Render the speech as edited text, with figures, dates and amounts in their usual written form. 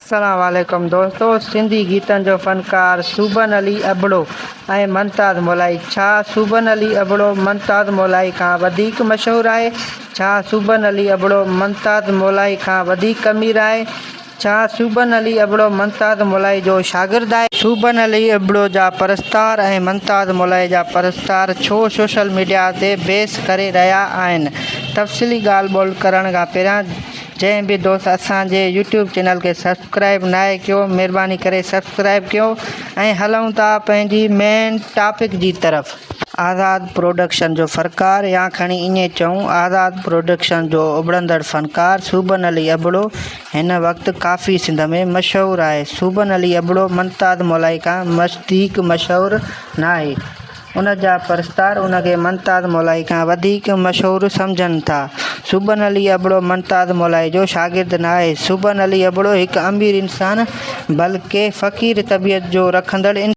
अस्सलाम वालेकुम दोस्तों। सिंधी गीतन जो फ़नकार सूबन अली अबड़ो ऐं मुमताज़ मोलाई। छा सूबन अली अबड़ो मुमताज़ मोलाई खां वधीक मशहूरु आहे? छा सूबन अली अबड़ो मुमताज़ मोलाई खां वधीक अमीर आहे? छा सूबन अली अबड़ो मुमताज़ मोलाई जो शागिर्द आहे? सूबन अली अबड़ो जा परस्तार ऐं मुमताज़ मोलाई जा परस्तार छो सोशल मीडिया ते बहस करे रहिया आहिनि? तफ़सीली ॻाल्हि ॿोल करण खां पहिरियां जंहिं भी दोस्त असांजे यूट्यूब चैनल के सब्सक्राइब नाहे कयो, महिरबानी करे सब्सक्राइब कयो ऐं हलूं था पंहिंजी मेन टॉपिक जी तरफ़। आज़ाद प्रोडक्शन जो फ़नकार या खणी ईअं चऊं आज़ाद प्रोडक्शन जो उभरंदड़ फ़नकार सूबन अली अबड़ो हिन वक़्तु काफ़ी सिंध में मशहूरु आहे। सूबन अली अबड़ो मुमताज़ मोलाई खां वधीक मशहूरु न आहे। उन जा परस्तार उनखे मुमताज़ मोलाई खां वधीक मशहूरु सम्झनि था। सूबन अली अबड़ो मुमताज़ मोलाई जो शागिर्द न आहे। सूबन अली अबड़ो हिकु अमीर इंसान बल्कि फ़क़ीर तबियत जो रखंदड़